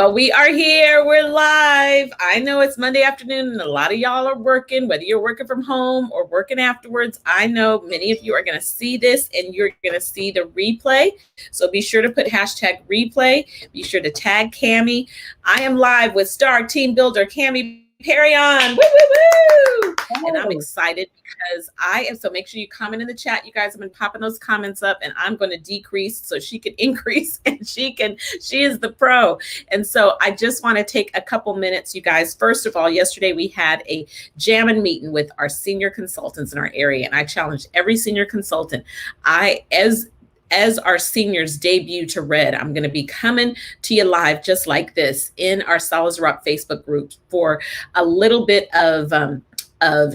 Well, we are here. We're live. I know it's Monday afternoon and a lot of y'all are working, whether you're working from home or working afterwards. I know many of you are going to see this and you're going to see the replay. So be sure to put hashtag replay. Be sure to tag Kammy. I am live with star team builder Kammy Perion. Woo, woo, woo! And I'm excited because so make sure you comment in the chat. You guys have been popping those comments up and I'm going to decrease so she can increase and she is the pro. And so I just want to take a couple minutes, you guys. First of all, yesterday we had a jamming meeting with our senior consultants in our area. And I challenged every senior consultant. As our seniors debut to Red, I'm going to be coming to you live just like this in our Solid Rock Facebook group for a little bit of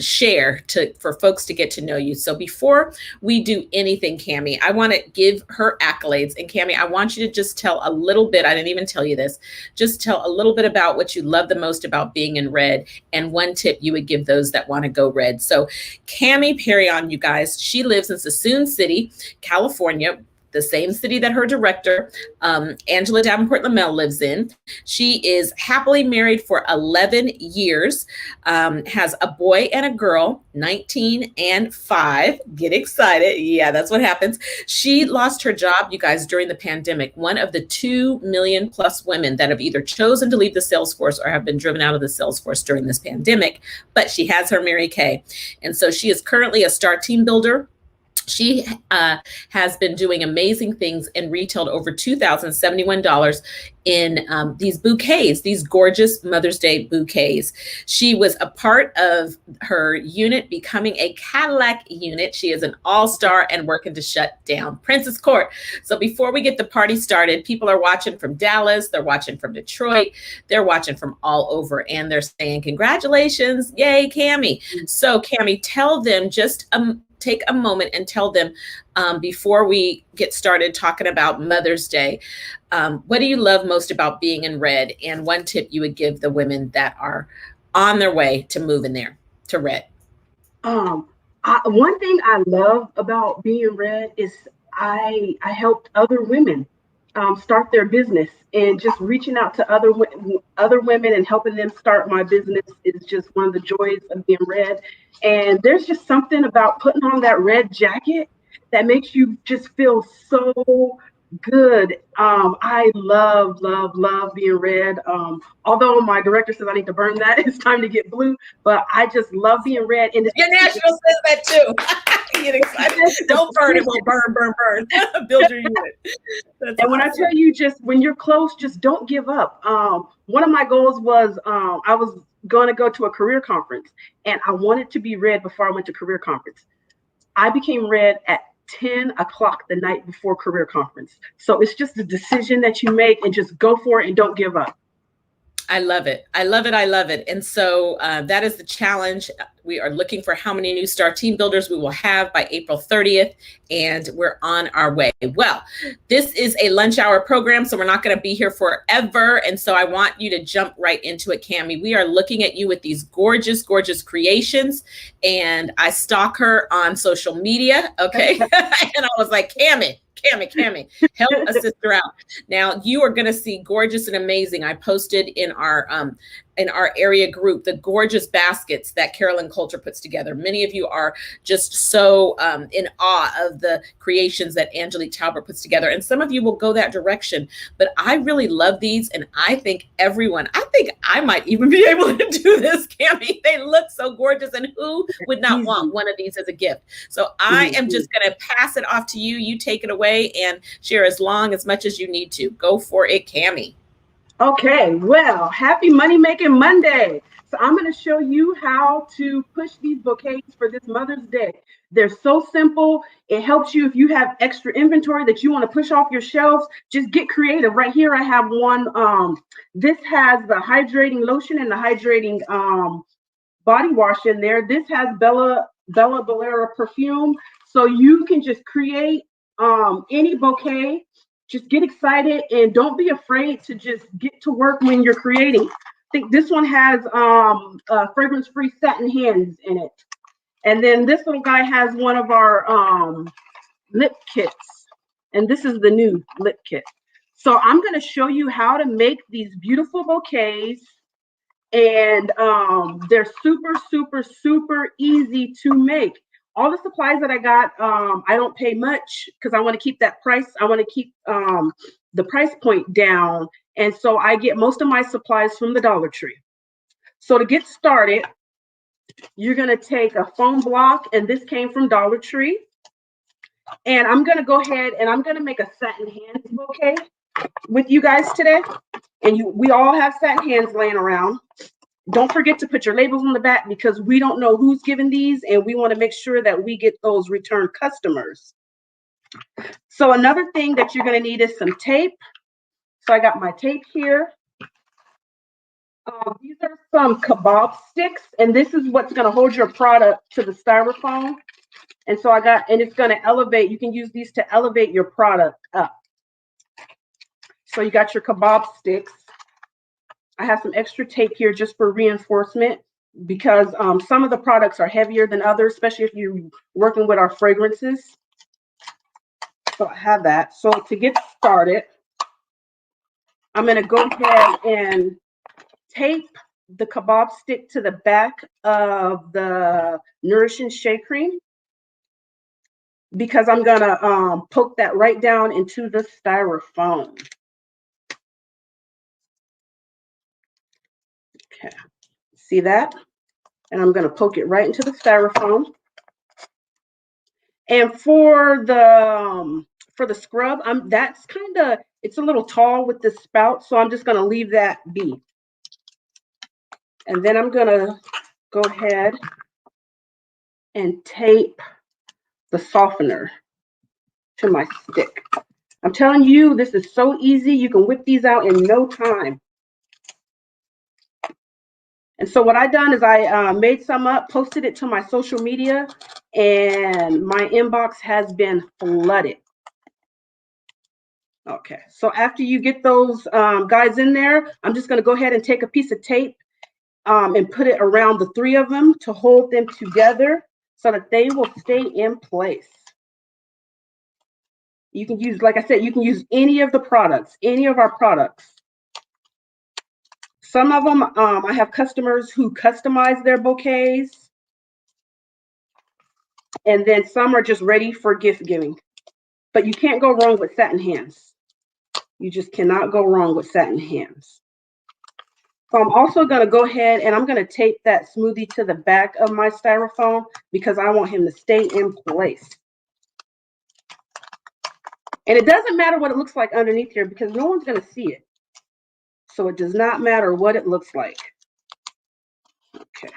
share for folks to get to know you. So before we do anything, Kammy, I want to give her accolades. And Kammy, I want you to just tell a little bit. I didn't even tell you this. Just tell a little bit about what you love the most about being in Red and one tip you would give those that want to go Red. So Kammy Perion, you guys, she lives in Suisun City, California, the same city that her director, Angela Davenport Lamell, lives in. She is happily married for 11 years, has a boy and a girl, 19 and 5. Get excited. Yeah, that's what happens. She lost her job, you guys, during the pandemic. One of the 2 million plus women that have either chosen to leave the sales force or have been driven out of the sales force during this pandemic, but she has her Mary Kay. And so she is currently a star team builder. She has been doing amazing things and retailed over $2,071 in these bouquets, these gorgeous Mother's Day bouquets. She was a part of her unit becoming a Cadillac unit. She is an all-star and working to shut down Princess Court. So before we get the party started, people are watching from Dallas, they're watching from Detroit, they're watching from all over, and they're saying, congratulations, yay, Kammy. So Kammy, tell them take a moment and tell them before we get started talking about Mother's Day, what do you love most about being in Red? And one tip you would give the women that are on their way to moving there to Red. One thing I love about being in Red is I helped other women start their business, and just reaching out to other women and helping them start my business is just one of the joys of being Red. And there's just something about putting on that red jacket that makes you just feel so good. I love being Red. Although my director says I need to burn that, it's time to get blue. But I just love being Red. And your national says that too. Get excited. Don't burn it. We'll burn. Build your unit. That's and when awesome. I tell you, just when you're close, just don't give up. One of my goals was I was going to go to a career conference, and I wanted to be Red before I went to career conference. I became Red at 10 o'clock the night before career conference. So it's just a decision that you make, and just go for it and don't give up. I love it. I love it. And so that is the challenge. We are looking for how many new star team builders we will have by April 30th, and we're on our way. Well, this is a lunch hour program, so we're not going to be here forever. And so I want you to jump right into it, Kammy. We are looking at you with these gorgeous, gorgeous creations, and I stalk her on social media, okay? And I was like, Kammy, help a sister out. Now you are going to see gorgeous and amazing. I posted in our area group the gorgeous baskets that Carolyn Coulter puts together. Many of you are just so in awe of the creations that Angelique Talbert puts together, and some of you will go that direction. But I really love these, and I think I might even be able to do this, Kammy. They look so gorgeous, and who would not want one of these as a gift? So I am just going to pass it off to you. You take it away and share as much as you need to. Go for it, Kammy. Okay, well, happy Money Making Monday. So I'm going to show you how to push these bouquets for this Mother's Day. They're so simple. It helps you if you have extra inventory that you want to push off your shelves. Just get creative. Right here, I have one. This has the hydrating lotion and the hydrating body wash in there. This has Bella Bolera perfume. So you can just create any bouquet. Just get excited and don't be afraid to just get to work when you're creating. I think this one has fragrance-free satin hands in it. And then this little guy has one of our lip kits. And this is the new lip kit. So I'm going to show you how to make these beautiful bouquets. And they're super, super, super easy to make. All the supplies that I got, I don't pay much because I want to keep that price. I want to keep the price point down. And so I get most of my supplies from the Dollar Tree. So to get started, you're going to take a foam block, and this came from Dollar Tree. And I'm going to go ahead and I'm going to make a satin hands bouquet with you guys today. And we all have satin hands laying around. Don't forget to put your labels on the back because we don't know who's giving these, and we want to make sure that we get those return customers. So another thing that you're going to need is some tape. So I got my tape here. These are some kebab sticks, and this is what's going to hold your product to the styrofoam. And so and it's going to elevate. You can use these to elevate your product up. So you got your kebab sticks. I have some extra tape here just for reinforcement because some of the products are heavier than others, especially if you're working with our fragrances. So I have that. So to get started, I'm going to go ahead and tape the kebab stick to the back of the Nourishing Shea Cream because I'm going to poke that right down into the styrofoam. Okay, see that? And I'm going to poke it right into the styrofoam. And for the scrub, that's kind of, it's a little tall with the spout, so I'm just going to leave that be. And then I'm going to go ahead and tape the softener to my stick. I'm telling you, this is so easy. You can whip these out in no time. And so what I done is I made some up, posted it to my social media, and my inbox has been flooded. Okay, so after you get those guys in there, I'm just going to go ahead and take a piece of tape and put it around the three of them to hold them together so that they will stay in place. You can use, like I said, you can use any of the products, any of our products. Some of them, I have customers who customize their bouquets. And then some are just ready for gift giving. But you can't go wrong with satin hands. You just cannot go wrong with satin hands. So I'm also going to go ahead and I'm going to tape that smoothie to the back of my styrofoam because I want him to stay in place. And it doesn't matter what it looks like underneath here because no one's going to see it. So it does not matter what it looks like. Okay.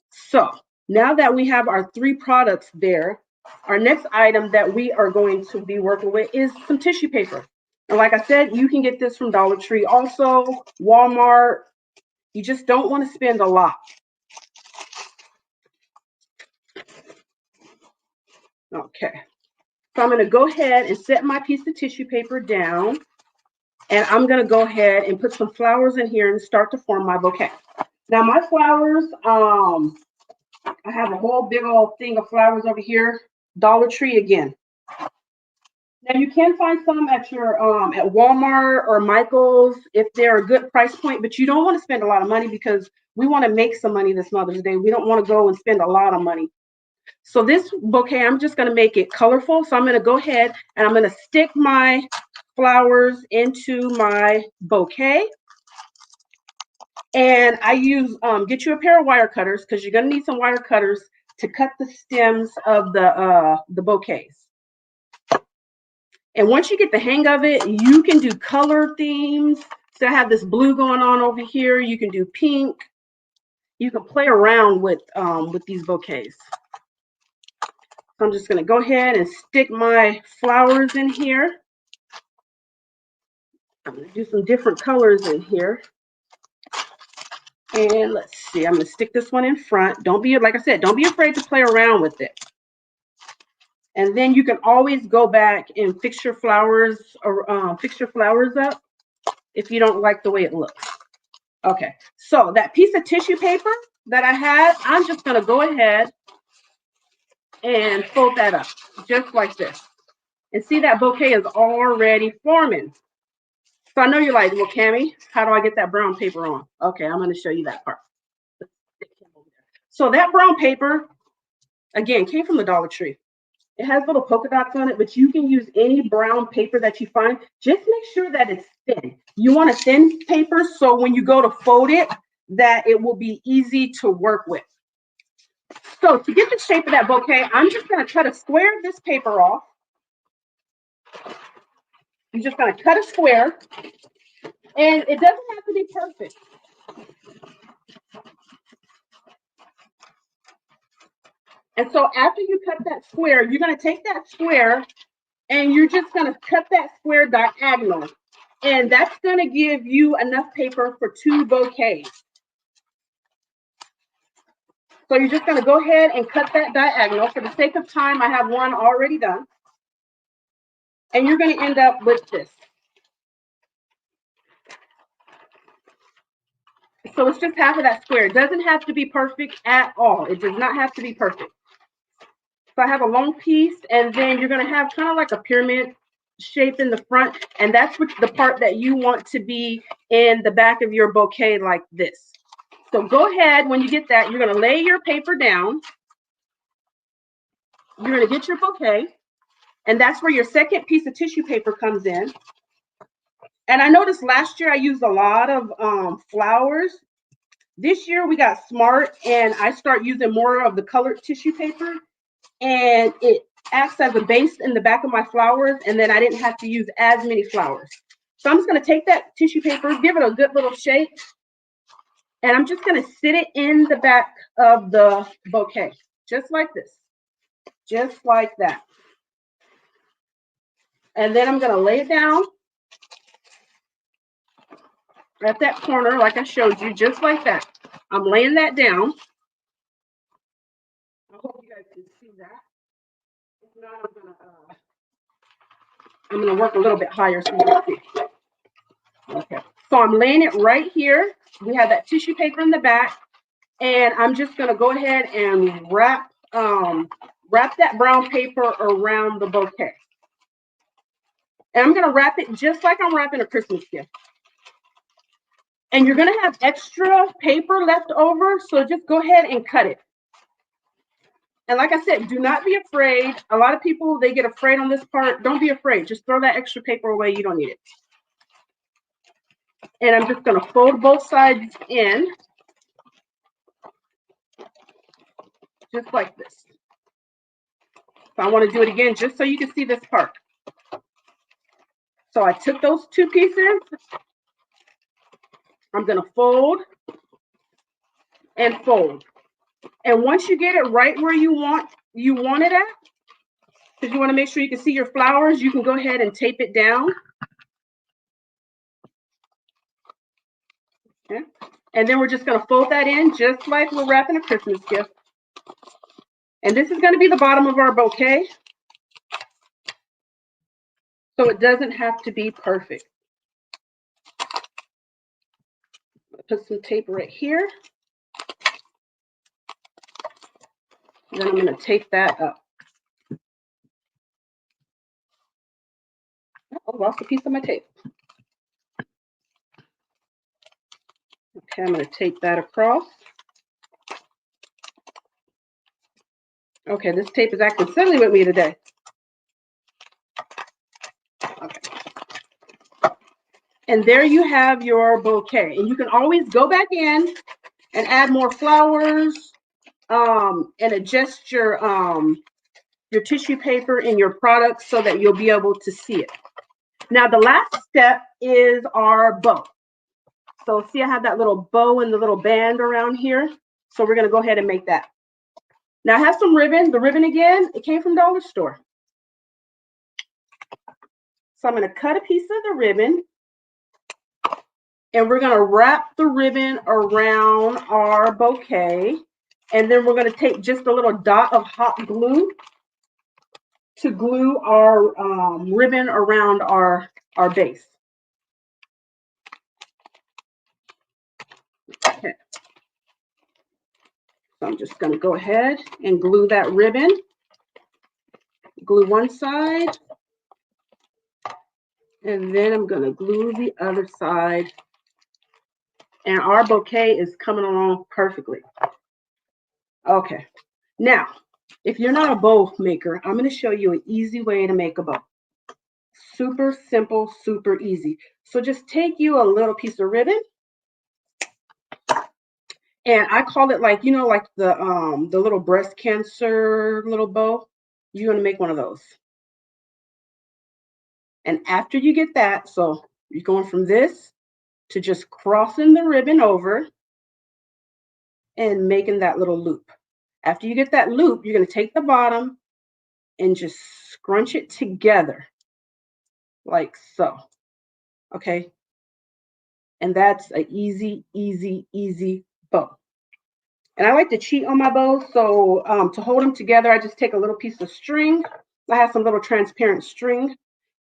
So now that we have our three products there, our next item that we are going to be working with is some tissue paper. And like I said, you can get this from Dollar Tree, also Walmart. You just don't want to spend a lot. Okay. So I'm going to go ahead and set my piece of tissue paper down. And I'm going to go ahead and put some flowers in here and start to form my bouquet. Now my flowers, I have a whole big old thing of flowers over here. Dollar Tree again. Now you can find some at your at Walmart or Michael's if they're a good price point, but you don't want to spend a lot of money because we want to make some money this Mother's Day. We don't want to go and spend a lot of money. So this bouquet, I'm just going to make it colorful. So I'm going to go ahead and I'm going to stick my flowers into my bouquet. And I use, get you a pair of wire cutters because you're going to need some wire cutters to cut the stems of the bouquets. And once you get the hang of it, you can do color themes. So I have this blue going on over here. You can do pink. You can play around with these bouquets. So I'm just going to go ahead and stick my flowers in here. I'm going to do some different colors in here. And let's see, I'm going to stick this one in front. Don't be, like I said, don't be afraid to play around with it. And then you can always go back and fix your flowers or fix your flowers up if you don't like the way it looks. Okay, so that piece of tissue paper that I had, I'm just going to go ahead and fold that up just like this. And see, that bouquet is already forming. So I know you're like, well, Kammy, how do I get that brown paper on? Okay, I'm going to show you that part. So that brown paper, again, came from the Dollar Tree. It has little polka dots on it, but you can use any brown paper that you find. Just make sure that it's thin. You want a thin paper so when you go to fold it, that it will be easy to work with. So to get the shape of that bouquet, I'm just going to cut a square of this paper off. I'm just going to cut a square, and it doesn't have to be perfect. And so after you cut that square, you're going to take that square and you're just going to cut that square diagonal. And that's going to give you enough paper for 2 bouquets. So you're just going to go ahead and cut that diagonal. For the sake of time, I have one already done. And you're going to end up with this. So it's just half of that square. It doesn't have to be perfect at all. It does not have to be perfect. So I have a long piece, and then you're going to have kind of like a pyramid shape in the front. And that's the part that you want to be in the back of your bouquet like this. So go ahead, when you get that, you're going to lay your paper down. You're going to get your bouquet. And that's where your second piece of tissue paper comes in. And I noticed last year I used a lot of flowers. This year we got smart, and I start using more of the colored tissue paper. And it acts as a base in the back of my flowers, and then I didn't have to use as many flowers. So I'm just going to take that tissue paper, give it a good little shake, and I'm just going to sit it in the back of the bouquet, just like this, just like that. And then I'm going to lay it down at that corner, like I showed you, just like that. I'm laying that down. I hope you guys can see that. If not, I'm gonna work a little bit higher so you can see. Okay, so I'm laying it right here. We have that tissue paper in the back, and I'm just gonna go ahead and wrap that brown paper around the bouquet. And I'm gonna wrap it just like I'm wrapping a Christmas gift. And you're gonna have extra paper left over, so just go ahead and cut it. And like I said, do not be afraid. A lot of people, they get afraid on this part. Don't be afraid. Just throw that extra paper away. You don't need it. And I'm just going to fold both sides in, just like this. So I want to do it again just so you can see this part. So I took those 2 pieces. I'm going to fold and fold. And once you get it right where you want it at, because you want to make sure you can see your flowers, you can go ahead and tape it down. Okay. And then we're just going to fold that in just like we're wrapping a Christmas gift. And this is going to be the bottom of our bouquet. So it doesn't have to be perfect. Put some tape right here. Then I'm going to tape that up. Oh, I lost a piece of my tape. Okay, I'm going to tape that across. Okay, this tape is acting silly with me today. Okay. And there you have your bouquet. And you can always go back in and add more flowers and adjust your tissue paper and your products so that you'll be able to see it. Now, the last step is our bow. So see, I have that little bow and the little band around here. So we're going to go ahead and make that. Now, I have some ribbon. The ribbon, again, it came from Dollar Store. So I'm going to cut a piece of the ribbon. And we're going to wrap the ribbon around our bouquet. And then we're going to take just a little dot of hot glue to glue our ribbon around our base. Okay. So I'm just going to go ahead and glue that ribbon. Glue one side. And then I'm going to glue the other side. And our bouquet is coming along perfectly. Okay. Now, if you're not a bow maker, I'm going to show you an easy way to make a bow. Super simple, super easy. So just take you a little piece of ribbon. And I call it like, like the little breast cancer little bow. You're going to make one of those. And after you get that, so you're going from this to just crossing the ribbon over and making that little loop. After you get that loop, you're going to take the bottom and just scrunch it together like so. Okay. And that's an easy, easy, easy bow. And I like to cheat on my bows. So to hold them together, I just take a little piece of string. I have some little transparent string,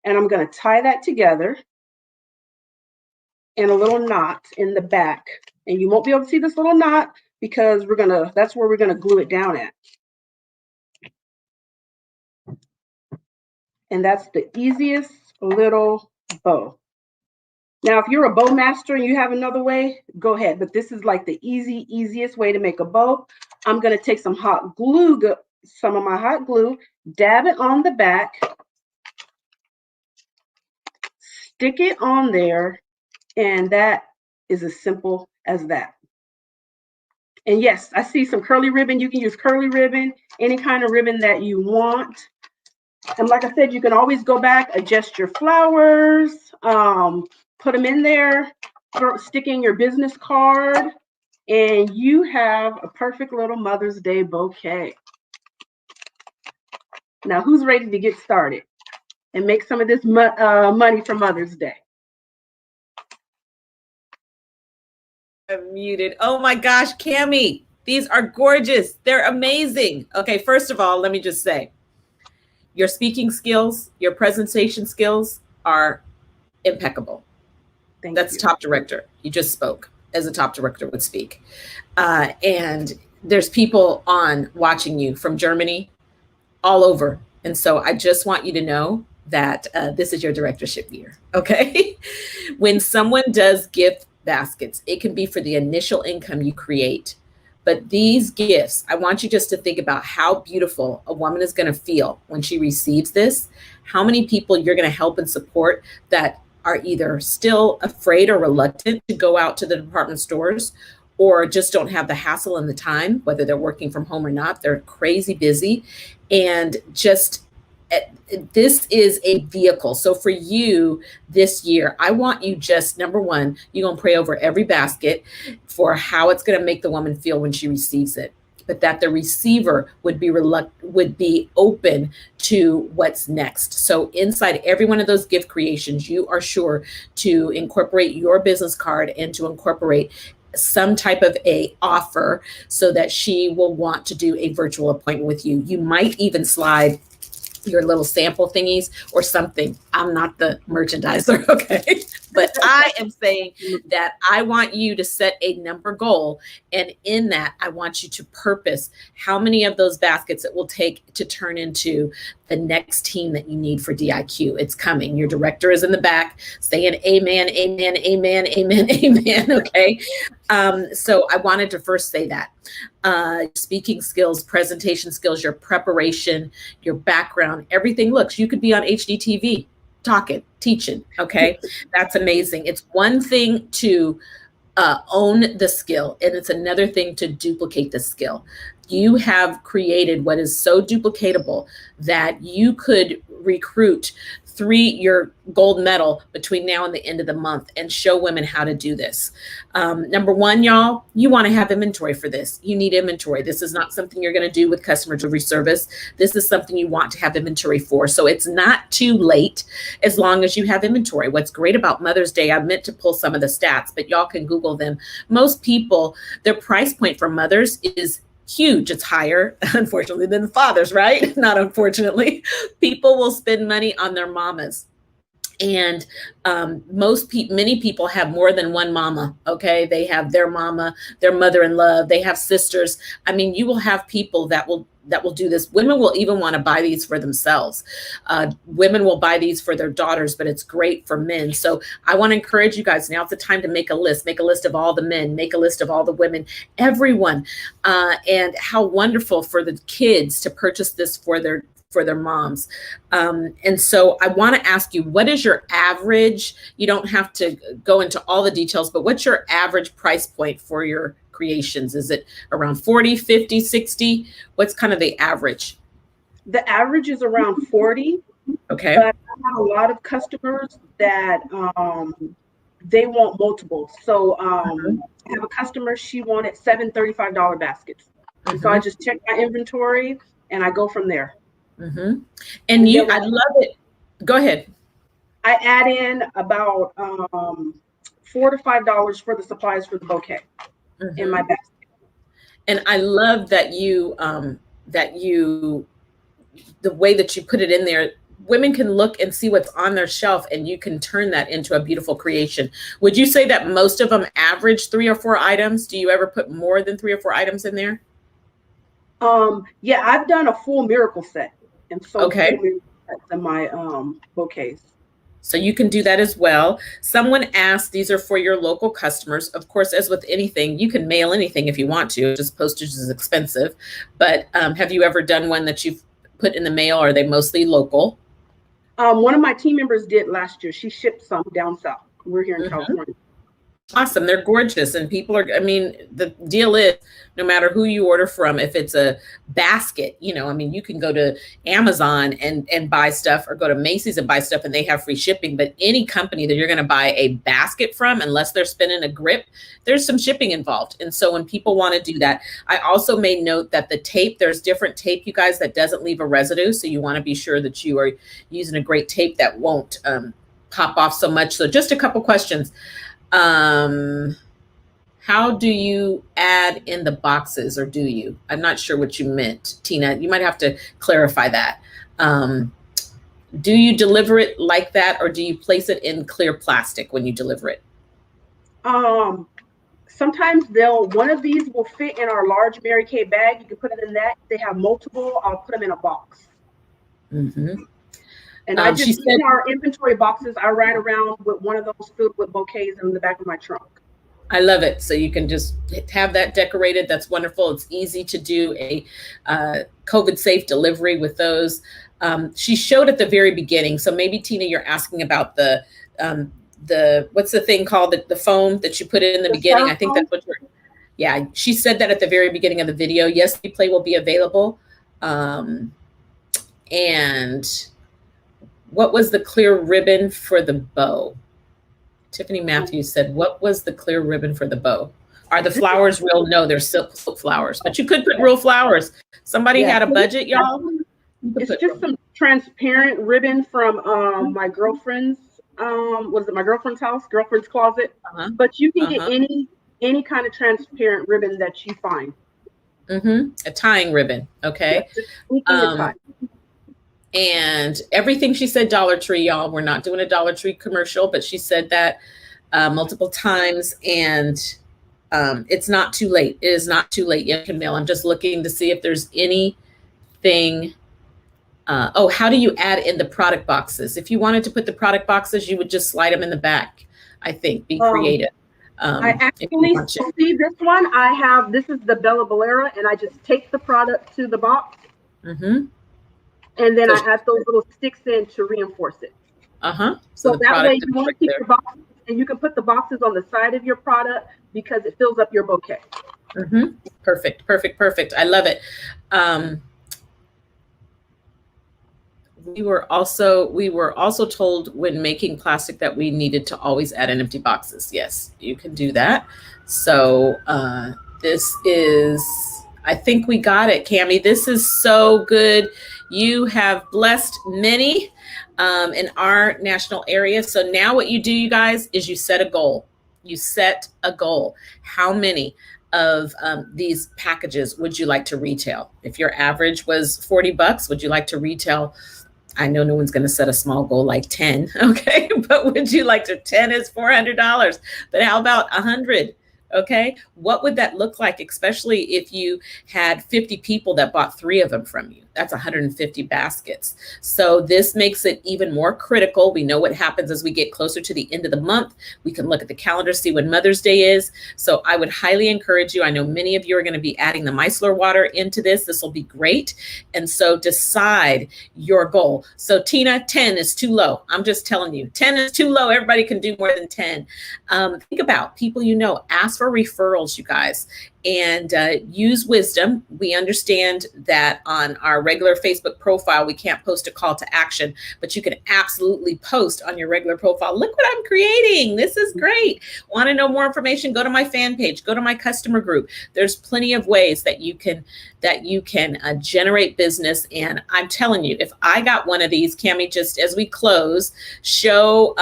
and I'm going to tie that together in a little knot in the back. And you won't be able to see this little knot because that's where we're going to glue it down at. And that's the easiest little bow. Now, if you're a bow master and you have another way, go ahead. But this is like the easiest way to make a bow. I'm going to take some hot glue, some of my hot glue, dab it on the back, stick it on there, and that is as simple as that. And yes, I see some curly ribbon. You can use curly ribbon, any kind of ribbon that you want. And like I said, you can always go back, adjust your flowers, put them in there, stick in your business card, and you have a perfect little Mother's Day bouquet. Now, who's ready to get started and make some of this money for Mother's Day? I'm muted. Oh my gosh, Kammy, these are gorgeous. They're amazing. Okay, first of all, let me just say, your speaking skills, your presentation skills are impeccable. That's top director. You just spoke as a top director would speak. And there's people on watching you from Germany, all over. And so I just want you to know that this is your directorship year, okay? When someone does gift baskets, it can be for the initial income you create. But these gifts, I want you just to think about how beautiful a woman is going to feel when she receives this, how many people you're going to help and support that are either still afraid or reluctant to go out to the department stores, or just don't have the hassle and the time, whether they're working from home or not. They're crazy busy. And just this is a vehicle. So for you this year, I want you just, number one, you're going to pray over every basket for how it's going to make the woman feel when she receives it, but that the receiver would be open to what's next. So inside every one of those gift creations, you are sure to incorporate your business card and to incorporate some type of a offer so that she will want to do a virtual appointment with you. You might even slide your little sample thingies or something. I'm not the merchandiser, okay? But I am saying that I want you to set a number goal. And in that, I want you to purpose how many of those baskets it will take to turn into the next team that you need for DIQ. It's coming. Your director is in the back saying amen, amen, amen, amen, amen, okay? So I wanted to first say that. Speaking skills, presentation skills, your preparation, your background, everything. Looks, you could be on HDTV talking, teaching, okay? That's amazing. It's one thing to own the skill, and it's another thing to duplicate the skill. You have created what is so duplicatable that you could recruit your gold medal between now and the end of the month and show women how to do this. Number one, y'all, you want to have inventory for this. You need inventory. This is not something you're going to do with customer delivery service. This is something you want to have inventory for. So it's not too late as long as you have inventory. What's great about Mother's Day, I meant to pull some of the stats, but y'all can Google them. Most people, their price point for mothers is huge. It's higher, unfortunately, than the fathers, right? Not unfortunately. People will spend money on their mamas. And many people have more than one mama. Okay, they have their mama, their mother-in-law, they have sisters. I mean, you will have people that will do this. Women will even want to buy these for themselves. Women will buy these for their daughters, but it's great for men. So I want to encourage you guys, now's the time to make a list. Make a list of all the men, make a list of all the women, everyone. And how wonderful for the kids to purchase this for their moms. And so I want to ask you, what is your average? You don't have to go into all the details, but what's your average price point for your creations? Is it around 40, 50, 60? What's kind of the average? The average is around 40. Okay. But I have a lot of customers that they want multiple. So I have a customer, she wanted 7 $35 baskets. And so I just check my inventory and I go from there. And I love it. Go ahead. I add in about $4 to $5 for the supplies for the bouquet in my basket. And I love that the way that you put it in there. Women can look and see what's on their shelf, and you can turn that into a beautiful creation. Would you say that most of them average 3 or 4 items? Do you ever put more than 3 or 4 items in there? Yeah, I've done a full miracle set, and so okay, in my bouquets. So you can do that as well. Someone asked, these are for your local customers. Of course, as with anything, you can mail anything if you want to. Just postage is expensive. But have you ever done one that you've put in the mail? Or are they mostly local? One of my team members did last year. She shipped some down south. We're here in California. Awesome. They're gorgeous. And people are, I mean, the deal is no matter who you order from, if it's a basket, you know, I mean, you can go to Amazon and buy stuff, or go to Macy's and buy stuff and they have free shipping. But any company that you're going to buy a basket from, unless they're spinning a grip, there's some shipping involved. And so when people want to do that, I also made note that the tape, there's different tape, you guys, that doesn't leave a residue. So you want to be sure that you are using a great tape that won't pop off so much. So just a couple questions. How do you add in the boxes, or do you? I'm not sure what you meant, Tina. You might have to clarify that. Do you deliver it like that, or do you place it in clear plastic when you deliver it? Sometimes one of these will fit in our large Mary Kay bag. You can put it in that. If they have multiple, I'll put them in a box. And I just, in our inventory boxes, I ride around with one of those filled with bouquets in the back of my trunk. I love it. So you can just have that decorated. That's wonderful. It's easy to do a COVID safe delivery with those. She showed at the very beginning. So maybe, Tina, you're asking about the what's the thing called, the foam that you put in the beginning? I think that's what yeah, she said that at the very beginning of the video. Yes, replay will be available. And what was the clear ribbon for the bow? Tiffany Matthews said, what was the clear ribbon for the bow? Are the flowers real? No, they're silk flowers, but you could put real flowers. Somebody had a budget, y'all. It's just some transparent ribbon from my girlfriend's, was it my girlfriend's house, girlfriend's closet? But you can get any kind of transparent ribbon that you find. A tying ribbon, okay. And everything she said Dollar Tree, y'all. We're not doing a Dollar Tree commercial, but she said that multiple times, and it's not too late. It is not too late yet, Camille. I'm just looking to see if there's anything. How do you add in the product boxes? If you wanted to put the product boxes, you would just slide them in the back, I think. Be creative. I actually see this one. This is the Bella Bolera, and I just take the product to the box. And then I add those little sticks in to reinforce it. So that way you want to keep your boxes, and you can put the boxes on the side of your product because it fills up your bouquet. Perfect, perfect, perfect. I love it. We were also told when making plastic that we needed to always add in empty boxes. Yes, you can do that. So this is, I think we got it, Kammy. This is so good. You have blessed many in our national area. So now what you do, you guys, is you set a goal. You set a goal. How many of these packages would you like to retail? If your average was $40, would you like to retail I know no one's going to set a small goal like 10. Okay. But would you like to, 10 is $400, but how about 100? Okay. What would that look like? Especially if you had 50 people that bought 3 of them from you, that's 150 baskets. So this makes it even more critical. We know what happens as we get closer to the end of the month. We can look at the calendar, see when Mother's Day is. So I would highly encourage you. I know many of you are going to be adding the micellar water into this. This will be great. And so decide your goal. So Tina, 10 is too low. I'm just telling you, 10 is too low. Everybody can do more than 10. Think about people you know. Ask for referrals, you guys, and use wisdom. We understand that on our regular Facebook profile, we can't post a call to action, but you can absolutely post on your regular profile. Look what I'm creating. This is great. Want to know more information? Go to my fan page, go to my customer group. There's plenty of ways that you can generate business. And I'm telling you, if I got one of these, Kammy, just as we close, show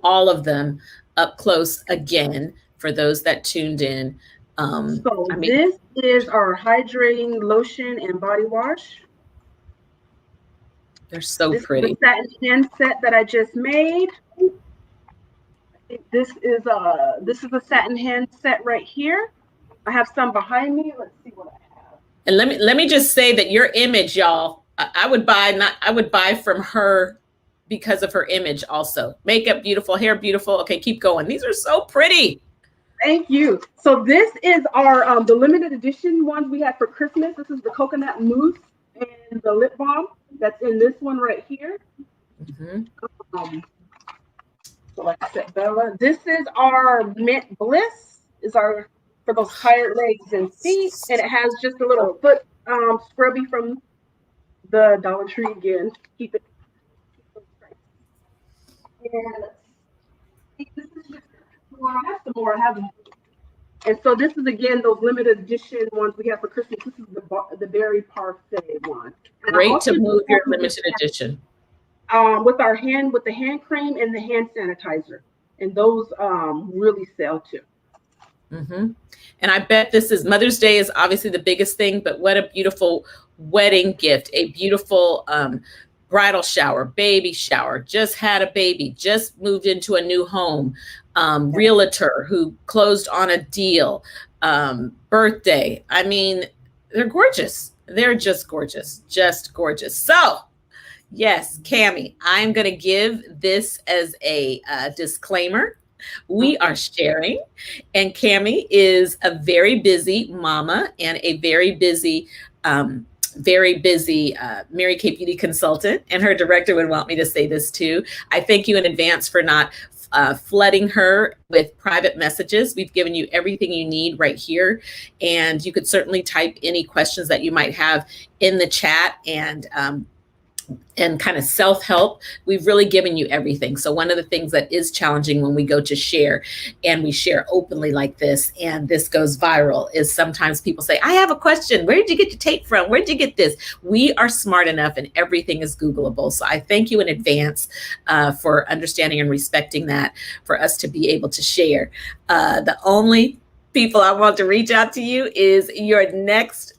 all of them up close again for those that tuned in. This is our hydrating lotion and body wash. They're so pretty. Is the satin hand set that I just made. This is a satin hand set right here. I have some behind me. Let's see what I have. And let me just say that your image, y'all, I would buy from her because of her image also. Makeup beautiful, hair beautiful. Okay, keep going. These are so pretty. Thank you. So this is our the limited edition ones we had for Christmas. This is the coconut mousse and the lip balm that's in this one right here. Mm-hmm. So like I said, Bella, this is our mint bliss. Is our for those tired legs and feet, and it has just a little foot scrubby from the Dollar Tree again. Keep it. And this is just more. I have some more. I have them. And so this is again those limited edition ones we have for Christmas. This is the berry parfait one. And great to move your limited edition. With the hand cream and the hand sanitizer, and those really sell too. Mm-hmm. And I bet this is Mother's Day is obviously the biggest thing, but what a beautiful wedding gift, a beautiful bridal shower, baby shower, just had a baby, just moved into a new home, realtor who closed on a deal, birthday. I mean, they're gorgeous. They're just gorgeous, just gorgeous. So yes, Kammy, I'm going to give this as a disclaimer. We are sharing, and Kammy is a very busy mama and a very busy Mary Kay Beauty consultant, and her director would want me to say this too. I thank you in advance for not flooding her with private messages. We've given you everything you need right here, and you could certainly type any questions that you might have in the chat, and kind of self-help. We've really given you everything. So one of the things that is challenging when we go to share and we share openly like this, and this goes viral, is sometimes people say, I have a question. Where did you get your tape from? Where did you get this? We are smart enough and everything is Googleable. So I thank you in advance for understanding and respecting that, for us to be able to share. The only people I want to reach out to you is your next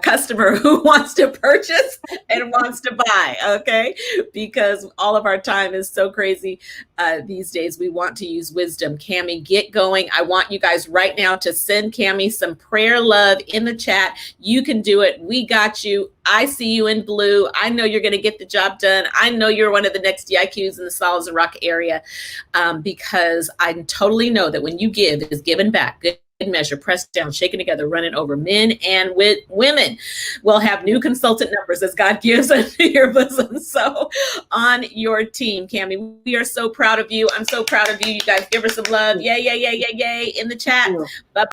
customer who wants to purchase and wants to buy, okay? Because all of our time is so crazy these days. We want to use wisdom. Kammy, get going. I want you guys right now to send Kammy some prayer love in the chat. You can do it. We got you. I see you in blue. I know you're going to get the job done. I know you're one of the next DIQs in the Solids Rock area, because I totally know that when you give, it is given back. Good measure, pressed down, shaken together, running over. Men and with women will have new consultant numbers as God gives unto your bosom. So on your team, Kammy, we are so proud of you. I'm so proud of you. You guys give her some love. Yay, yay, yay, yay, yay in the chat. Bye.